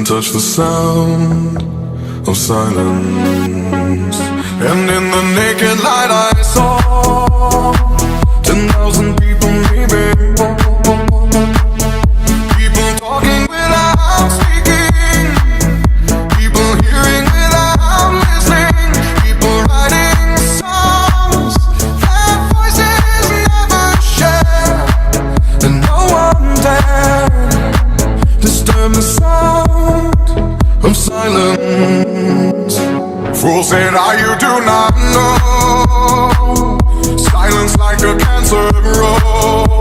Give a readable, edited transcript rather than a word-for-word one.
couldn't touch the sound of silence. And in the naked light I saw 10,000 people maybe, people talking without speaking, people hearing without listening, people writing songs that voices never share, and no one dared disturb the sound of silence. Fool said, you do not know. Silence like a cancer grows.